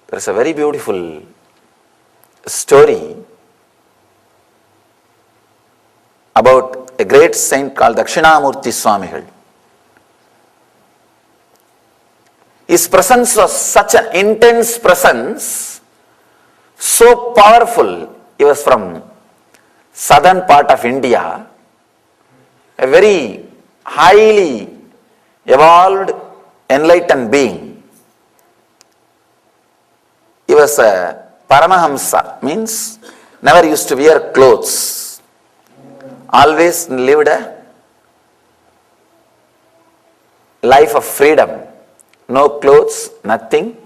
There is a very beautiful story about a great saint called Dakshinamurthy Swamigal. His presence was such an intense presence, so powerful. He was from southern part of India, a very highly evolved, enlightened being. He was a Paramahamsa, means never used to wear clothes, always lived a life of freedom, no clothes, nothing,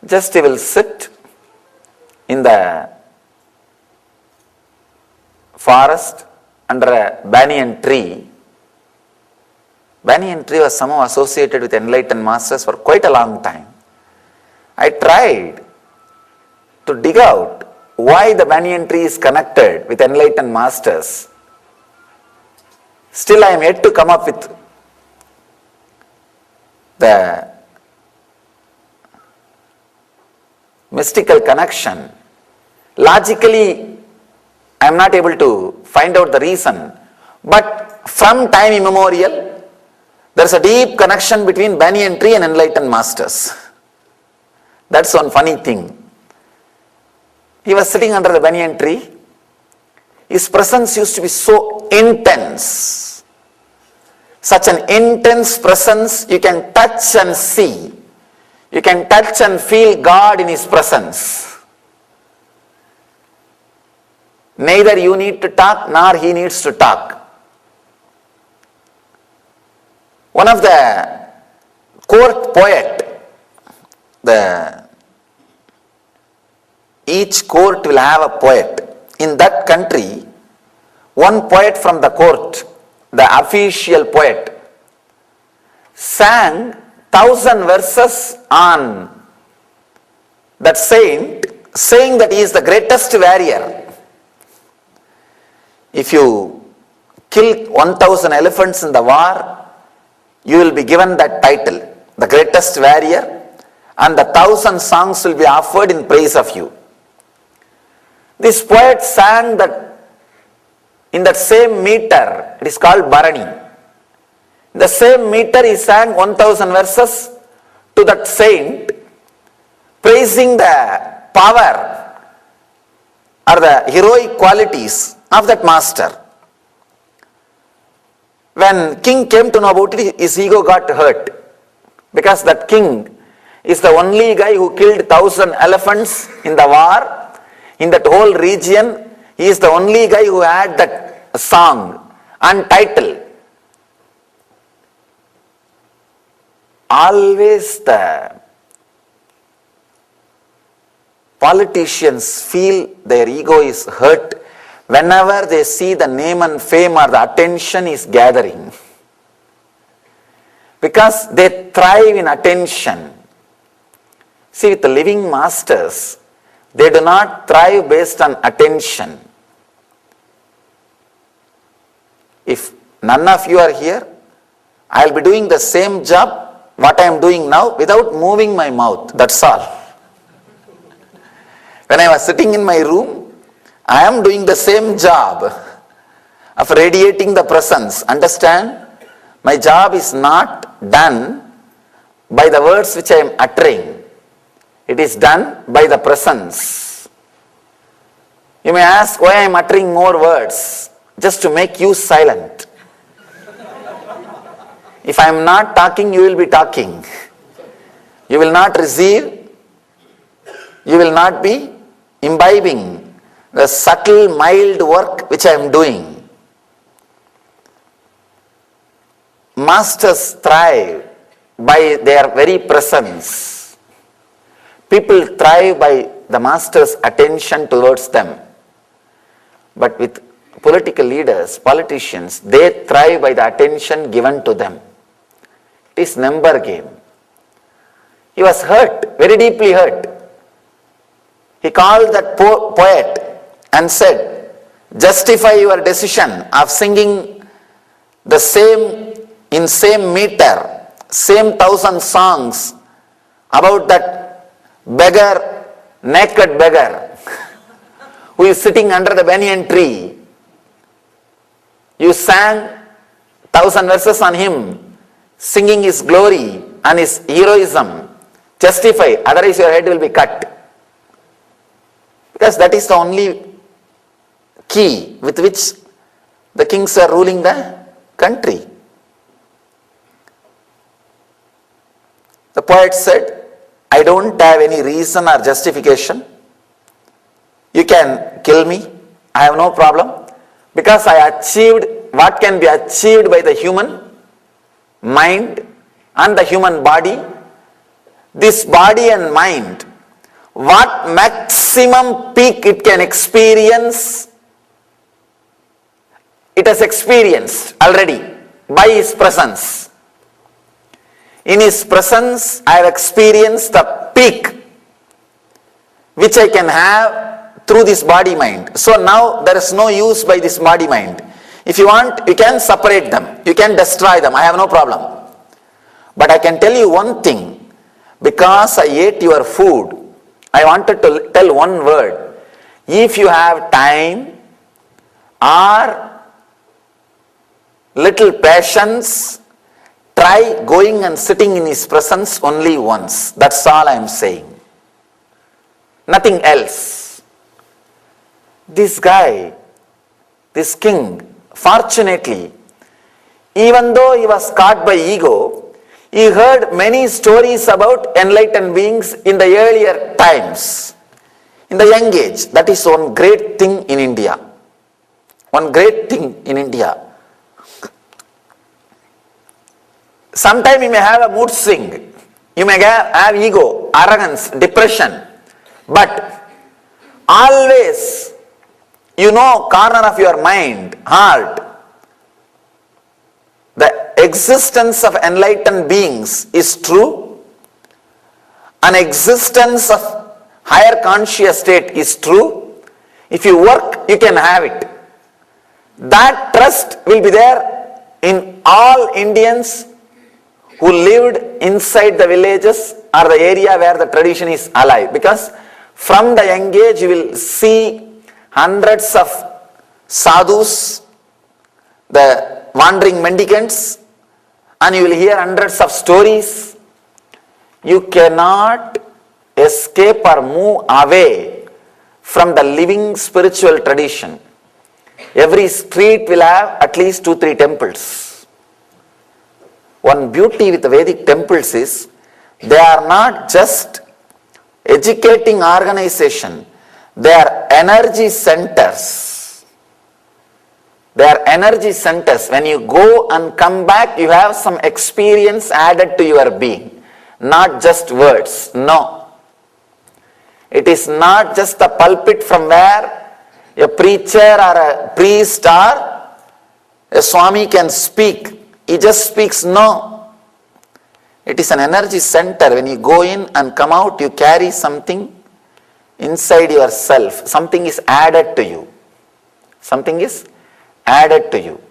just he will sit in the forest under a banyan tree. Banyan tree was somehow associated with enlightened masters for quite a long time. I tried to dig out why the banyan tree is connected with enlightened masters. Still I am yet to come up with the mystical connection. Logically, I am not able to find out the reason, but from time immemorial, there is a deep connection between banyan tree and enlightened masters. That's one funny thing. He was sitting under the banyan tree. His presence used to be so intense. Such an intense presence, you can touch and see. You can touch and feel God in His presence. Neither you need to talk, nor he needs to talk. One of the court poet, each court will have a poet. In that country, one poet from the court, the official poet, sang 1,000 verses on that saint, saying that he is the greatest warrior. If you kill 1,000 elephants in the war, you will be given that title, the greatest warrior, and the 1,000 songs will be offered in praise of you. This poet sang that in that same meter, it is called Bharani. In the same meter he sang 1,000 verses to that saint, praising the power or the heroic qualities of that master. When king came to know about it, his ego got hurt, because that king is the only guy who killed 1,000 elephants in the war. In that whole region, he is the only guy who had that song and title. Always the politicians feel their ego is hurt whenever they see the name and fame or the attention is gathering, because they thrive in attention. See, with the living masters, they do not thrive based on attention. If none of you are here, I will be doing the same job what I am doing now without moving my mouth. That's all. When I was sitting in my room, I am doing the same job of radiating the presence. Understand? My job is not done by the words which I am uttering. It is done by the presence. You may ask why I am uttering more words. Just to make you silent. If I am not talking, you will be talking. You will not receive. You will not be imbibing the subtle, mild work which I am doing. Masters thrive by their very presence. People thrive by the master's attention towards them. But with political leaders, politicians, they thrive by the attention given to them. It is number game. He was hurt, very deeply hurt. He called that poet and said, justify your decision of singing the same, in same meter, same 1,000 songs about that beggar, naked beggar, who is sitting under the banyan tree. You sang 1,000 verses on him, singing his glory and his heroism. Justify, otherwise your head will be cut. Because that is the only key with which the kings are ruling the country. The poet said, I don't have any reason or justification. You can kill me, I have no problem, because I achieved what can be achieved by the human mind and the human body. This body and mind, what maximum peak it can experience, it has experienced already by his presence. In his presence, I have experienced the peak which I can have through this body mind. So now there is no use by this body mind. If you want, you can separate them, you can destroy them, I have no problem. But I can tell you one thing, because I ate your food, I wanted to tell one word. If you have time or little patience, try going and sitting in his presence only once. That's all I am saying. Nothing else. This guy, this king, fortunately, even though he was caught by ego, he heard many stories about enlightened beings in the earlier times, in the young age. That is one great thing in India. One great thing in India. Sometimes you may have a mood swing, you may have ego, arrogance, depression, but always you know corner of your mind, heart, the existence of enlightened beings is true, an existence of higher conscious state is true. If you work, you can have it. That trust will be there in all Indians who lived inside the villages or the area where the tradition is alive. Because from the young age you will see hundreds of sadhus, the wandering mendicants, and you will hear hundreds of stories. You cannot escape or move away from the living spiritual tradition. Every street will have at least 2-3 temples. One beauty with the Vedic temples is they are not just educating organization, they are energy centers. They are energy centers. When you go and come back, you have some experience added to your being, not just words. No. It is not just the pulpit from where a preacher or a priest or a Swami can speak. He just speaks. No. It is an energy center. When you go in and come out, you carry something inside yourself. Something is added to you. Something is added to you.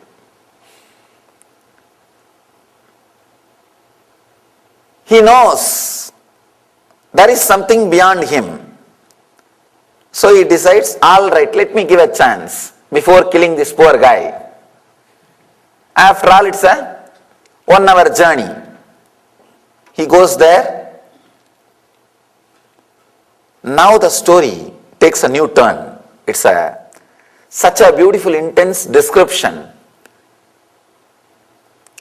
He knows there is something beyond him. So he decides, all right, let me give a chance before killing this poor guy. After all, it's a 1-hour journey. He goes there. Now the story takes a new turn. It's such a beautiful, intense description.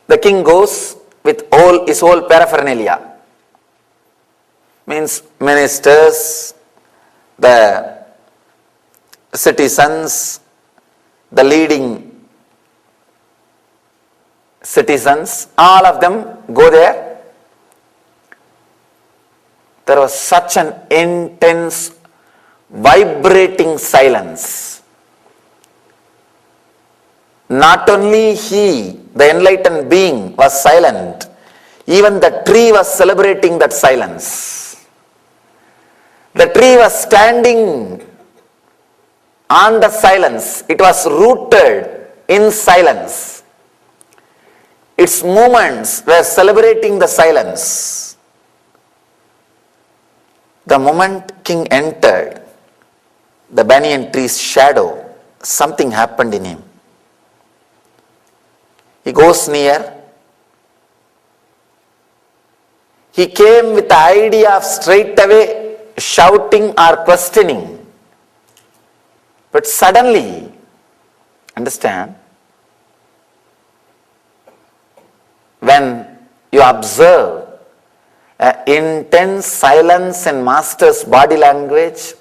The king goes with his whole paraphernalia. Means ministers, the citizens, the leading citizens, all of them go there. There was such an intense, vibrating silence. Not only he, the enlightened being, was silent, even the tree was celebrating that silence. The tree was standing on the silence. It was rooted in silence. its movements were celebrating the silence. The moment king entered the banyan tree's shadow, something happened in him. He goes near. He came with the idea of straight away shouting or questioning. But suddenly, understand, when you observe intense silence in master's body language,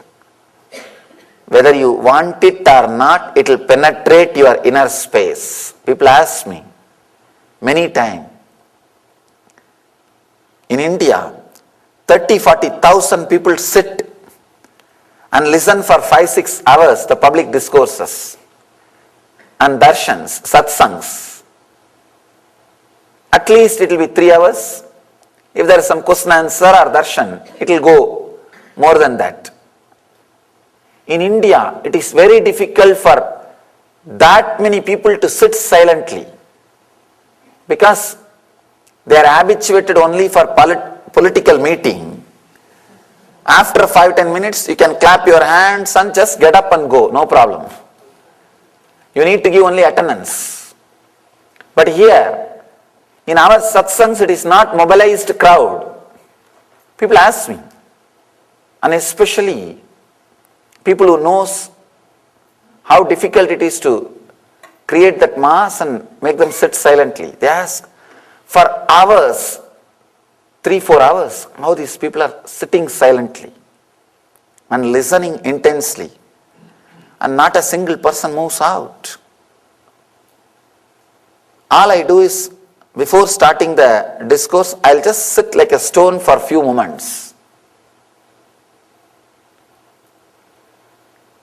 whether you want it or not, it will penetrate your inner space. People ask me many times, in India, 30,000-40,000 people sit and listen for 5-6 hours the public discourses and darshans, satsangs. At least it will be 3 hours. If there is some question answer or darshan, it will go more than that. In India, it is very difficult for that many people to sit silently because they are habituated only for political meeting. After 5-10 minutes, you can clap your hands and just get up and go, no problem. You need to give only attendance. But here, in our satsangs, it is not mobilized crowd. People ask me, and especially people who knows how difficult it is to create that mass and make them sit silently. They ask, for hours, 3-4 hours, how these people are sitting silently and listening intensely, and not a single person moves out. All I do is, before starting the discourse, I'll just sit like a stone for a few moments.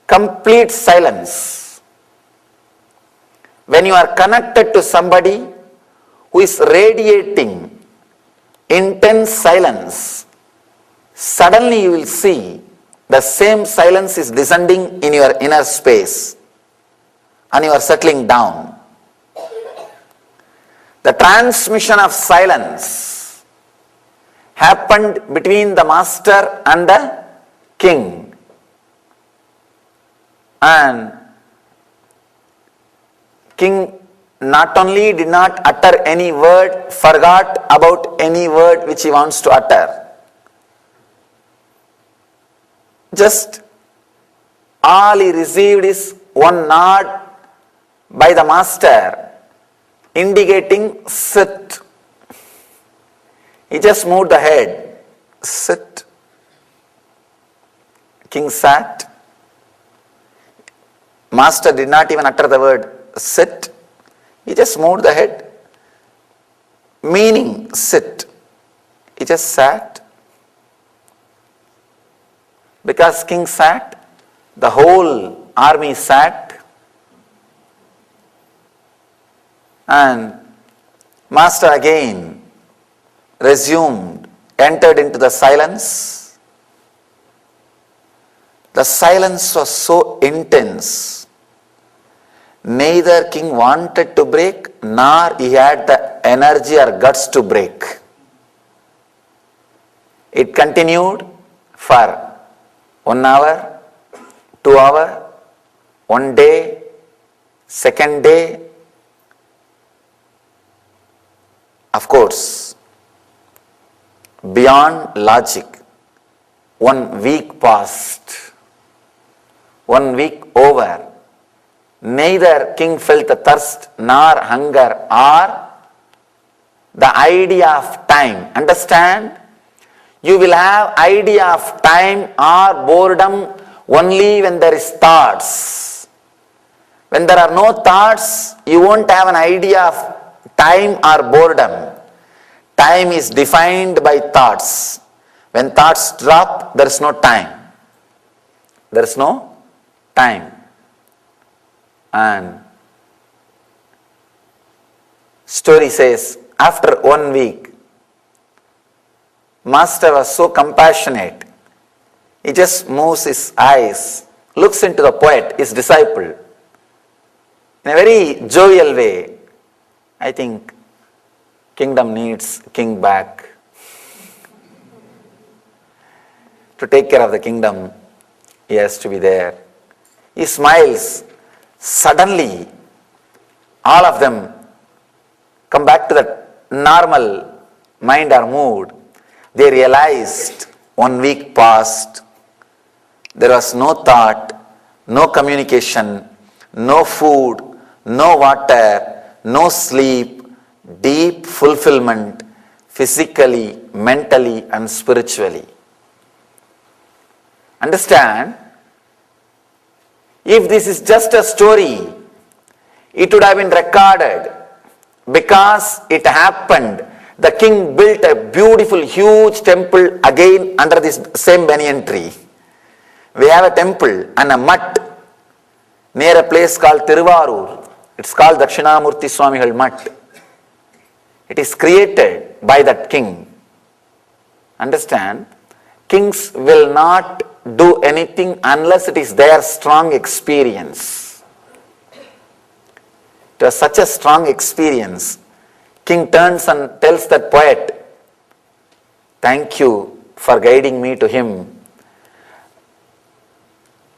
Complete silence. When you are connected to somebody who is radiating intense silence, suddenly you will see the same silence is descending in your inner space and you are settling down. The transmission of silence happened between the master and the king. And king not only did not utter any word, forgot about any word which he wants to utter. Just all he received is one nod by the master, indicating sit. He just moved the head, sit. King sat. Master did not even utter the word sit. He just moved the head, meaning sit. He just sat. Because king sat, the whole army sat, and master again resumed, entered into the silence. The silence was so intense, neither king wanted to break, nor he had the energy or guts to break. It continued for 1 hour, 2 hours, 1 day, second day. Of course, beyond logic, 1 week passed. 1 week over. Neither king felt the thirst nor hunger or the idea of time. Understand? You will have idea of time or boredom only when there is thoughts. When there are no thoughts, you won't have an idea of time or boredom. Time is defined by thoughts. When thoughts drop, there is no time. There is no time. And story says, after 1 week, master was so compassionate. He just moves his eyes, looks into the poet, his disciple, in a very jovial way. I think Kingdom needs king back. To take care of the kingdom, he has to be there. He smiles. Suddenly, all of them come back to that normal mind or mood. They realized 1 week passed. There was no thought, no communication, no food, no water, no sleep, deep fulfillment physically, mentally, and spiritually. Understand? If this is just a story, it would have been recorded because it happened. The king built a beautiful, huge temple again under this same banyan tree. We have a temple and a mutt near a place called Tiruvarur. It's called Dakshinamurthy Swamigal mutt. It is created by that king. Understand? Kings will not do anything unless it is their strong experience. It was such a strong experience. King turns and tells that poet, "Thank you for guiding me to him.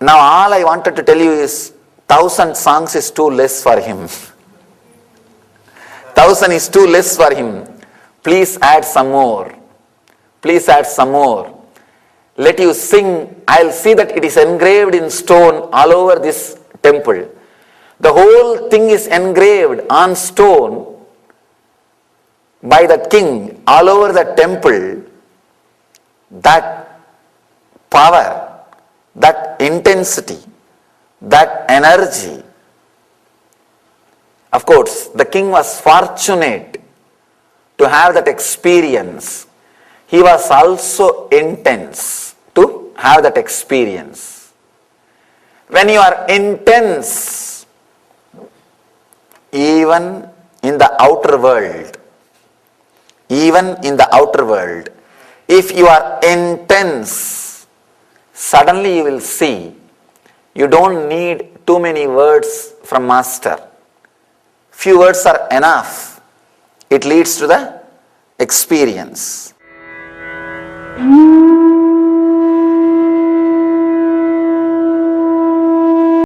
Now all I wanted to tell you is 1,000 songs is too less for him. 1,000 is too less for him. Please add some more. Please add some more. Let you sing. I'll see that it is engraved in stone all over this temple. The whole thing is engraved on stone by the king all over the temple. That power, that intensity, that energy." Of course, the king was fortunate to have that experience. He was also intense to have that experience. When you are intense, even in the outer world, if you are intense, suddenly you will see you don't need too many words from master. Few words are enough. It leads to the experience.